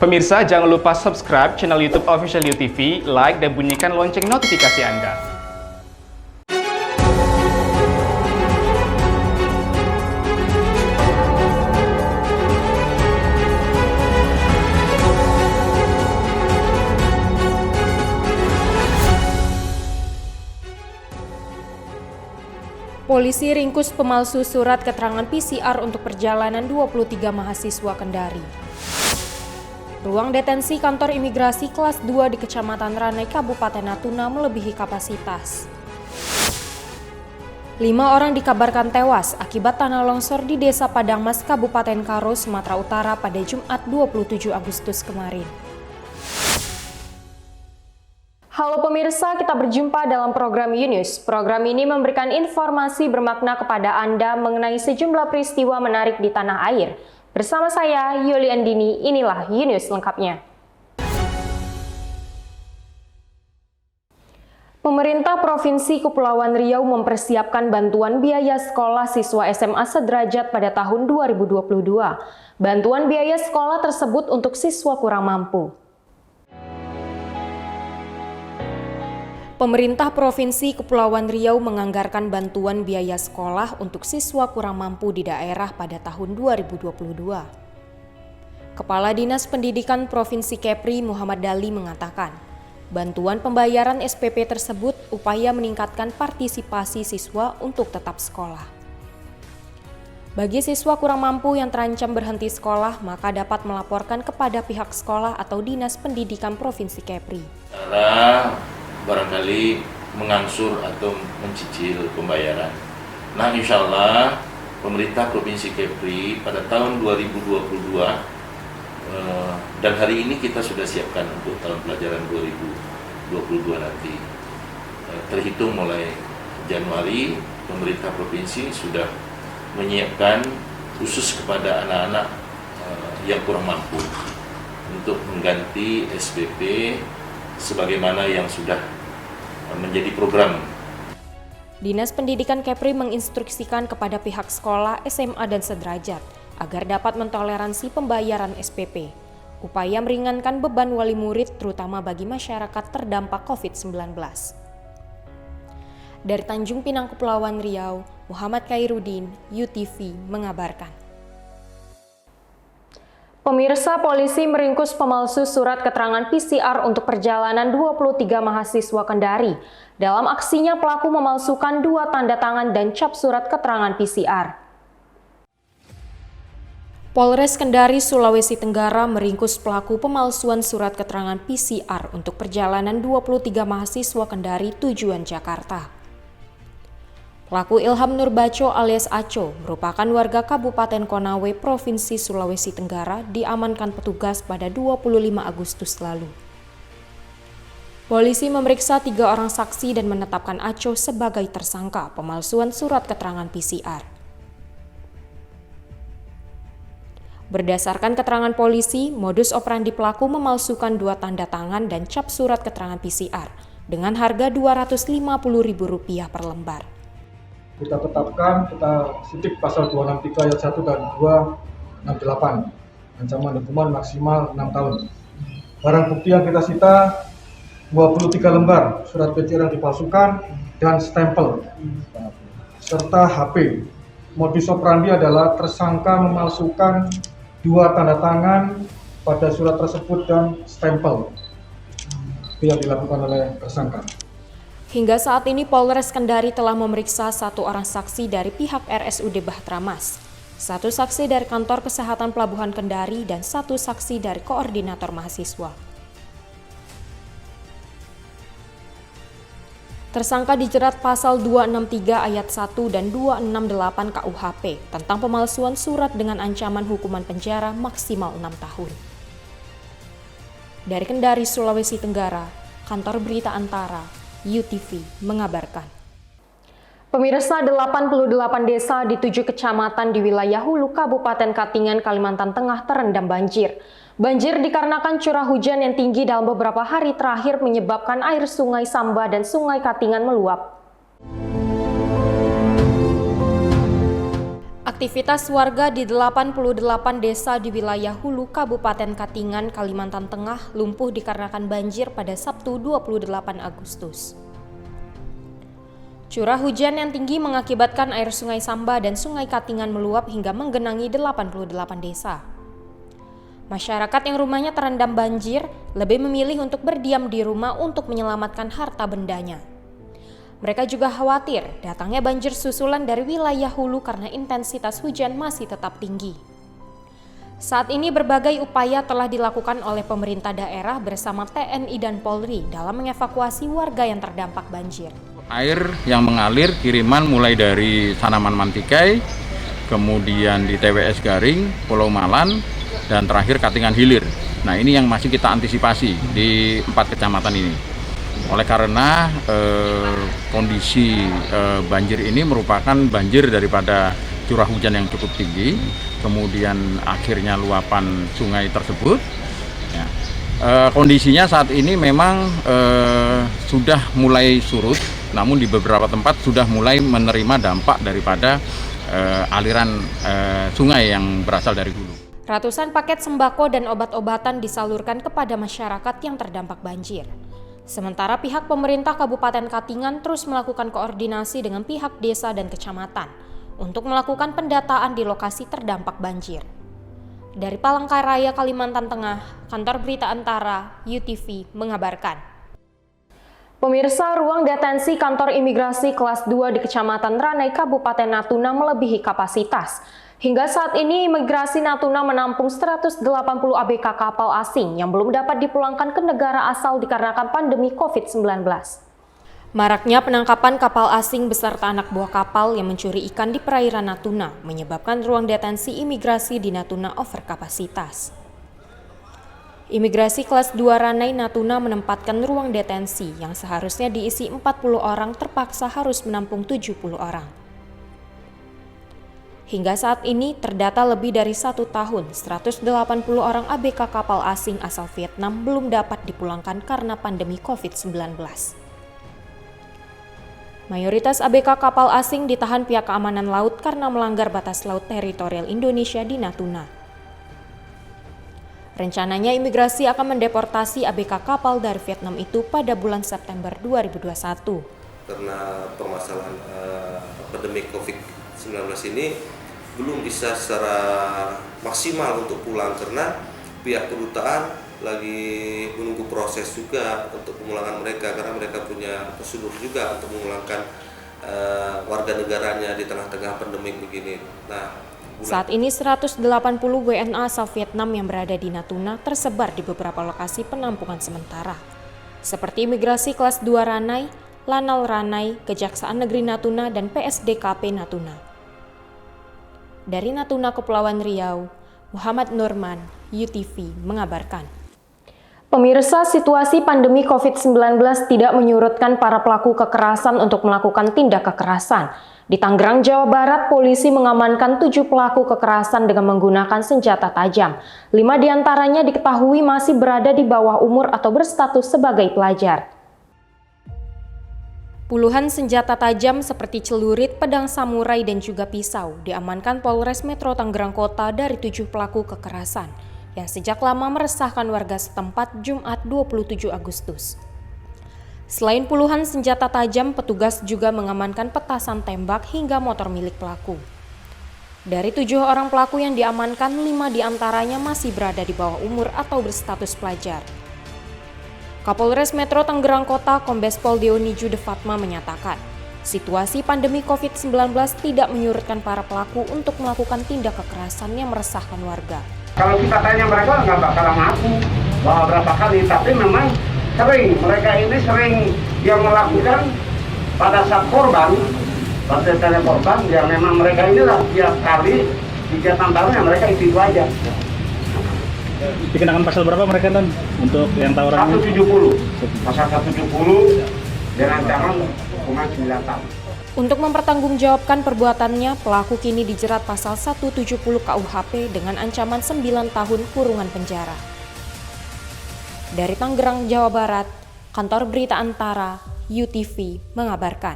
Pemirsa, jangan lupa subscribe channel YouTube Official UTV, like dan bunyikan lonceng notifikasi Anda. Polisi ringkus pemalsu surat keterangan PCR untuk perjalanan 23 mahasiswa Kendari. Ruang detensi kantor imigrasi kelas 2 di Kecamatan Ranai, Kabupaten Natuna melebihi kapasitas. 5 orang dikabarkan tewas akibat tanah longsor di Desa Padangmas, Kabupaten Karo, Sumatera Utara pada Jumat 27 Agustus kemarin. Halo pemirsa, kita berjumpa dalam program Yunus. Program ini memberikan informasi bermakna kepada Anda mengenai sejumlah peristiwa menarik di tanah air. Bersama saya, Yuli Andini, inilah Yunus lengkapnya. Pemerintah Provinsi Kepulauan Riau mempersiapkan bantuan biaya sekolah siswa SMA sederajat pada tahun 2022. Bantuan biaya sekolah tersebut untuk siswa kurang mampu. Pemerintah Provinsi Kepulauan Riau menganggarkan bantuan biaya sekolah untuk siswa kurang mampu di daerah pada tahun 2022. Kepala Dinas Pendidikan Provinsi Kepri Muhammad Dali mengatakan, bantuan pembayaran SPP tersebut upaya meningkatkan partisipasi siswa untuk tetap sekolah. Bagi siswa kurang mampu yang terancam berhenti sekolah, maka dapat melaporkan kepada pihak sekolah atau Dinas Pendidikan Provinsi Kepri. Barangkali mengangsur atau mencicil pembayaran. Nah, insya Allah pemerintah Provinsi Kepri pada tahun 2022 dan hari ini kita sudah siapkan untuk tahun pelajaran 2022 nanti. Terhitung mulai Januari, pemerintah Provinsi sudah menyiapkan khusus kepada anak-anak yang kurang mampu untuk mengganti SPP sebagaimana yang sudah menjadi program. Dinas Pendidikan Kepri menginstruksikan kepada pihak sekolah, SMA dan sederajat agar dapat mentoleransi pembayaran SPP, upaya meringankan beban wali murid terutama bagi masyarakat terdampak COVID-19. Dari Tanjung Pinang, Kepulauan Riau, Muhammad Khairuddin, UTV mengabarkan. Pemirsa, polisi meringkus pemalsu surat keterangan PCR untuk perjalanan 23 mahasiswa Kendari. Dalam aksinya, pelaku memalsukan 2 tanda tangan dan cap surat keterangan PCR. Polres Kendari, Sulawesi Tenggara meringkus pelaku pemalsuan surat keterangan PCR untuk perjalanan 23 mahasiswa Kendari tujuan Jakarta. Pelaku Ilham Nurbaco alias Aco merupakan warga Kabupaten Konawe, Provinsi Sulawesi Tenggara, diamankan petugas pada 25 Agustus lalu. Polisi memeriksa 3 orang saksi dan menetapkan Aco sebagai tersangka pemalsuan surat keterangan PCR. Berdasarkan keterangan polisi, modus operandi pelaku memalsukan 2 tanda tangan dan cap surat keterangan PCR dengan harga Rp250.000 per lembar. Kita tetapkan, kita sidik pasal 263 ayat 1 dan 268, ancaman hukuman maksimal 6 tahun. Barang bukti yang kita sita 23 lembar surat PCR yang dipalsukan dan stempel serta HP. Modus operandi adalah tersangka memalsukan 2 tanda tangan pada surat tersebut dan stempel. Itu yang dilakukan oleh tersangka. Hingga saat ini Polres Kendari telah memeriksa 1 orang saksi dari pihak RSUD Bahtramas, 1 saksi dari Kantor Kesehatan Pelabuhan Kendari, dan 1 saksi dari Koordinator Mahasiswa. Tersangka dijerat pasal 263 ayat 1 dan 268 KUHP tentang pemalsuan surat dengan ancaman hukuman penjara maksimal 6 tahun. Dari Kendari, Sulawesi Tenggara, Kantor Berita Antara, UTV mengabarkan. Pemirsa, 88 desa di 7 kecamatan di wilayah Hulu, Kabupaten Katingan, Kalimantan Tengah terendam banjir. Banjir dikarenakan curah hujan yang tinggi dalam beberapa hari terakhir menyebabkan air Sungai Samba dan Sungai Katingan meluap. Aktivitas warga di 88 desa di wilayah Hulu, Kabupaten Katingan, Kalimantan Tengah lumpuh dikarenakan banjir pada Sabtu 28 Agustus. Curah hujan yang tinggi mengakibatkan air Sungai Samba dan Sungai Katingan meluap hingga menggenangi 88 desa. Masyarakat yang rumahnya terendam banjir lebih memilih untuk berdiam di rumah untuk menyelamatkan harta bendanya. Mereka juga khawatir datangnya banjir susulan dari wilayah hulu karena intensitas hujan masih tetap tinggi. Saat ini berbagai upaya telah dilakukan oleh pemerintah daerah bersama TNI dan Polri dalam mengevakuasi warga yang terdampak banjir. Air yang mengalir kiriman mulai dari Sanaman Mantikai, kemudian di TWS Garing, Pulau Malan, dan terakhir Katingan Hilir. Nah, ini yang masih kita antisipasi di 4 kecamatan ini. Oleh karena kondisi banjir ini merupakan banjir daripada curah hujan yang cukup tinggi, kemudian akhirnya luapan sungai tersebut. Ya. Kondisinya saat ini memang sudah mulai surut, namun di beberapa tempat sudah mulai menerima dampak daripada aliran sungai yang berasal dari hulu. Ratusan paket sembako dan obat-obatan disalurkan kepada masyarakat yang terdampak banjir. Sementara pihak pemerintah Kabupaten Katingan terus melakukan koordinasi dengan pihak desa dan kecamatan untuk melakukan pendataan di lokasi terdampak banjir. Dari Palangkaraya, Kalimantan Tengah, Kantor Berita Antara, UTV mengabarkan. Pemirsa, ruang detensi kantor imigrasi kelas 2 di Kecamatan Ranai, Kabupaten Natuna melebihi kapasitas. Hingga saat ini, imigrasi Natuna menampung 180 ABK kapal asing yang belum dapat dipulangkan ke negara asal dikarenakan pandemi COVID-19. Maraknya penangkapan kapal asing beserta anak buah kapal yang mencuri ikan di perairan Natuna menyebabkan ruang detensi imigrasi di Natuna overkapasitas. Imigrasi kelas 2 Ranai Natuna menempatkan ruang detensi yang seharusnya diisi 40 orang terpaksa harus menampung 70 orang. Hingga saat ini terdata lebih dari 1 tahun 180 orang ABK kapal asing asal Vietnam belum dapat dipulangkan karena pandemi COVID-19. Mayoritas ABK kapal asing ditahan pihak keamanan laut karena melanggar batas laut teritorial Indonesia di Natuna. Rencananya imigrasi akan mendeportasi ABK kapal dari Vietnam itu pada bulan September 2021. Karena permasalahan pandemi COVID-19 ini belum bisa secara maksimal untuk pulang karena pihak kedutaan lagi menunggu proses juga untuk pemulangan mereka karena mereka punya prosedur juga untuk memulangkan warga negaranya di tengah-tengah pandemi begini. Saat ini 180 WNA asal Vietnam yang berada di Natuna tersebar di beberapa lokasi penampungan sementara, seperti imigrasi kelas 2 Ranai, Lanal Ranai, Kejaksaan Negeri Natuna, dan PSDKP Natuna. Dari Natuna, Kepulauan Riau, Muhammad Nurman, UTV mengabarkan. Pemirsa, situasi pandemi COVID-19 tidak menyurutkan para pelaku kekerasan untuk melakukan tindak kekerasan. Di Tangerang, Jawa Barat, polisi mengamankan 7 pelaku kekerasan dengan menggunakan senjata tajam. 5 diantaranya diketahui masih berada di bawah umur atau berstatus sebagai pelajar. Puluhan senjata tajam seperti celurit, pedang samurai, dan juga pisau diamankan Polres Metro Tangerang Kota dari 7 pelaku kekerasan yang sejak lama meresahkan warga setempat Jumat 27 Agustus. Selain puluhan senjata tajam, petugas juga mengamankan petasan tembak hingga motor milik pelaku. Dari 7 orang pelaku yang diamankan, 5 diantaranya masih berada di bawah umur atau berstatus pelajar. Kapolres Metro Tangerang Kota Kombes Pol Deoni Jude Fatma menyatakan, situasi pandemi COVID-19 tidak menyurutkan para pelaku untuk melakukan tindak kekerasan yang meresahkan warga. Kalau kita tanya mereka nggak bakalan ngaku bahwa berapa kali, tapi memang mereka ini sering yang melakukan pada saat korban, pada saat korban, ya memang mereka inilah tiap kali kegiatan baru yang mereka itu aja. Dikenakan pasal berapa mereka dan untuk yang tawuran? 170, pasal 170 dengan ancaman hukuman 9 tahun. Untuk mempertanggungjawabkan perbuatannya, pelaku kini dijerat pasal 170 KUHP dengan ancaman 9 tahun kurungan penjara. Dari Tangerang, Jawa Barat, Kantor Berita Antara, UTV mengabarkan.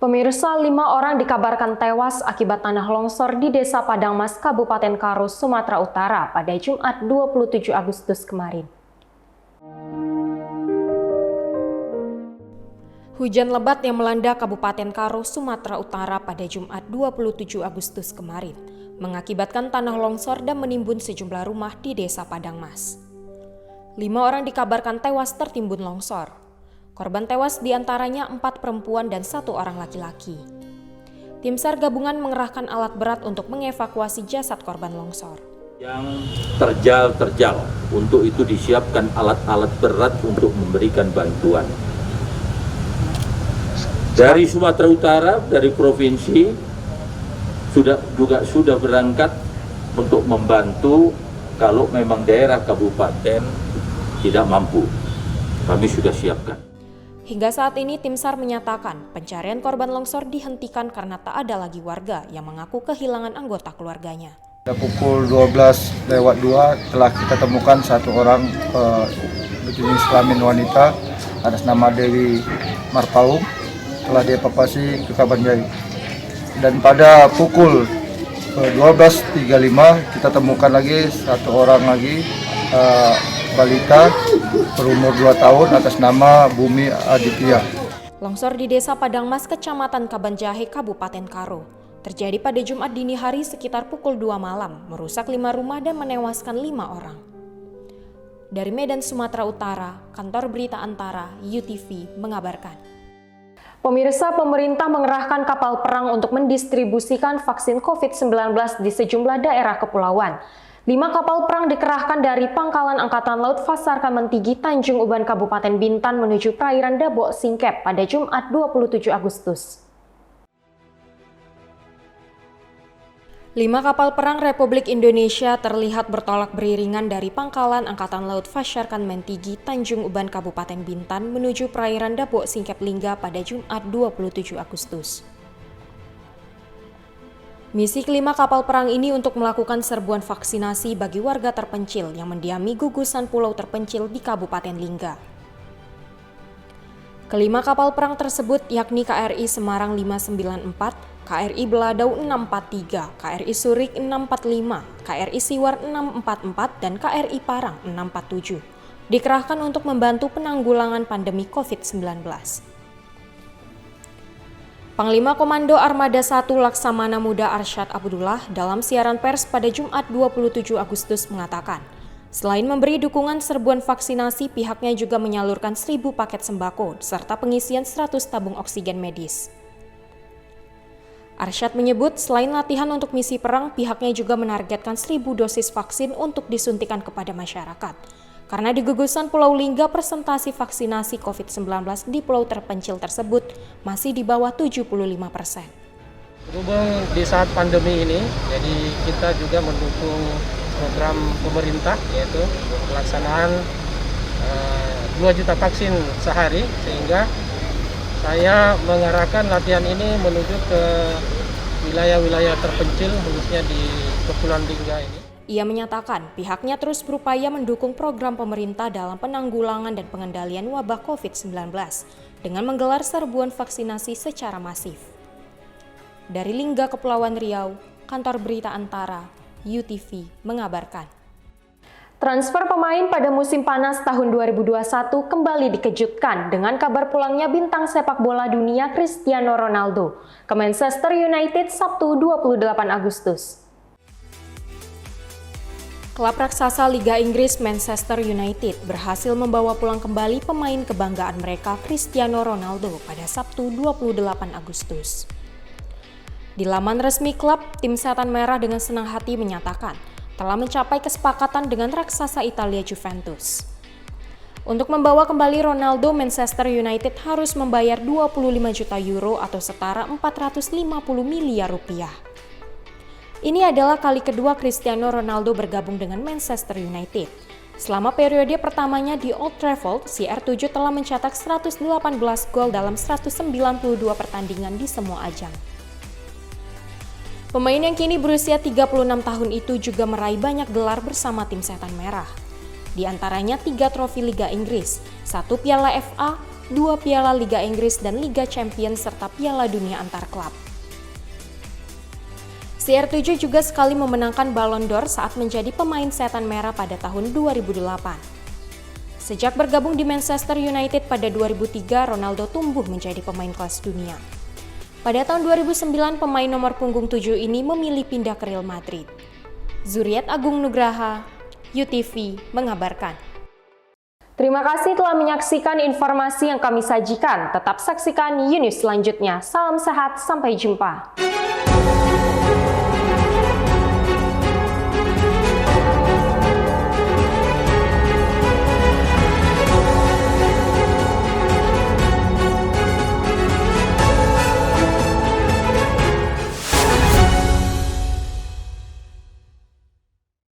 Pemirsa, 5 orang dikabarkan tewas akibat tanah longsor di Desa Padangmas, Kabupaten Karo, Sumatera Utara pada Jumat 27 Agustus kemarin. Hujan lebat yang melanda Kabupaten Karo, Sumatera Utara pada Jumat 27 Agustus kemarin mengakibatkan tanah longsor dan menimbun sejumlah rumah di Desa Padangmas. 5 orang dikabarkan tewas tertimbun longsor. Korban tewas diantaranya 4 perempuan dan 1 orang laki-laki. Tim SAR gabungan mengerahkan alat berat untuk mengevakuasi jasad korban longsor. Yang terjal, untuk itu disiapkan alat-alat berat untuk memberikan bantuan. Dari Sumatera Utara, dari provinsi, sudah berangkat untuk membantu kalau memang daerah kabupaten tidak mampu. Kami sudah siapkan. Hingga saat ini tim SAR menyatakan pencarian korban longsor dihentikan karena tak ada lagi warga yang mengaku kehilangan anggota keluarganya. Pada pukul 12:02 telah kita temukan 1 orang berjenis kelamin wanita atas nama Dewi Marpaung telah dievakuasi ke Kabanjai. Dan pada pukul 12:35 kita temukan lagi 1 orang lagi balita berumur 2 tahun atas nama Bumi Aditya. Longsor di Desa Padangmas, Kecamatan Kabanjahe, Kabupaten Karo, terjadi pada Jumat dini hari sekitar pukul 2 malam, merusak 5 rumah dan menewaskan 5 orang. Dari Medan, Sumatera Utara, Kantor Berita Antara, UTV, mengabarkan. Pemirsa, pemerintah mengerahkan kapal perang untuk mendistribusikan vaksin COVID-19 di sejumlah daerah kepulauan. 5 kapal perang dikerahkan dari Pangkalan Angkatan Laut Fasarkan Mentigi, Tanjung Uban, Kabupaten Bintan menuju perairan Dabok Singkep pada Jumat 27 Agustus. 5 kapal perang Republik Indonesia terlihat bertolak beriringan dari Pangkalan Angkatan Laut Fasarkan Mentigi, Tanjung Uban, Kabupaten Bintan menuju perairan Dabok Singkep Lingga pada Jumat 27 Agustus. Misi kelima kapal perang ini untuk melakukan serbuan vaksinasi bagi warga terpencil yang mendiami gugusan pulau terpencil di Kabupaten Lingga. Kelima kapal perang tersebut yakni KRI Semarang 594, KRI Beladau 643, KRI Surik 645, KRI Siwar 644, dan KRI Parang 647 dikerahkan untuk membantu penanggulangan pandemi COVID-19. Panglima Komando Armada 1 Laksamana Muda Arsyad Abdullah dalam siaran pers pada Jumat 27 Agustus mengatakan, selain memberi dukungan serbuan vaksinasi, pihaknya juga menyalurkan 1.000 paket sembako serta pengisian 100 tabung oksigen medis. Arsyad menyebut selain latihan untuk misi perang, pihaknya juga menargetkan 1.000 dosis vaksin untuk disuntikan kepada masyarakat. Karena di gugusan Pulau Lingga, persentase vaksinasi COVID-19 di pulau terpencil tersebut masih di bawah 75%. Berhubung di saat pandemi ini, jadi kita juga mendukung program pemerintah yaitu pelaksanaan 2 juta vaksin sehari, sehingga saya mengarahkan latihan ini menuju ke wilayah-wilayah terpencil khususnya di Kepulauan Lingga ini. Ia menyatakan pihaknya terus berupaya mendukung program pemerintah dalam penanggulangan dan pengendalian wabah COVID-19 dengan menggelar serbuan vaksinasi secara masif. Dari Lingga, Kepulauan Riau, Kantor Berita Antara, UTV, mengabarkan. Transfer pemain pada musim panas tahun 2021 kembali dikejutkan dengan kabar pulangnya bintang sepak bola dunia Cristiano Ronaldo ke Manchester United Sabtu 28 Agustus. Klub raksasa Liga Inggris Manchester United berhasil membawa pulang kembali pemain kebanggaan mereka Cristiano Ronaldo pada Sabtu 28 Agustus. Di laman resmi klub, tim Setan Merah dengan senang hati menyatakan telah mencapai kesepakatan dengan raksasa Italia Juventus. Untuk membawa kembali Ronaldo, Manchester United harus membayar 25 juta euro atau setara 450 miliar rupiah. Ini adalah kali kedua Cristiano Ronaldo bergabung dengan Manchester United. Selama periode pertamanya di Old Trafford, CR7 telah mencetak 118 gol dalam 192 pertandingan di semua ajang. Pemain yang kini berusia 36 tahun itu juga meraih banyak gelar bersama tim Setan Merah. Di antaranya 3 trofi Liga Inggris, 1 Piala FA, 2 Piala Liga Inggris dan Liga Champions serta Piala Dunia antar klub. CR7 juga sekali memenangkan Ballon d'Or saat menjadi pemain setan merah pada tahun 2008. Sejak bergabung di Manchester United pada 2003, Ronaldo tumbuh menjadi pemain kelas dunia. Pada tahun 2009, pemain nomor punggung 7 ini memilih pindah ke Real Madrid. Zuriat Agung Nugraha, UTV mengabarkan. Terima kasih telah menyaksikan informasi yang kami sajikan. Tetap saksikan News selanjutnya. Salam sehat, sampai jumpa.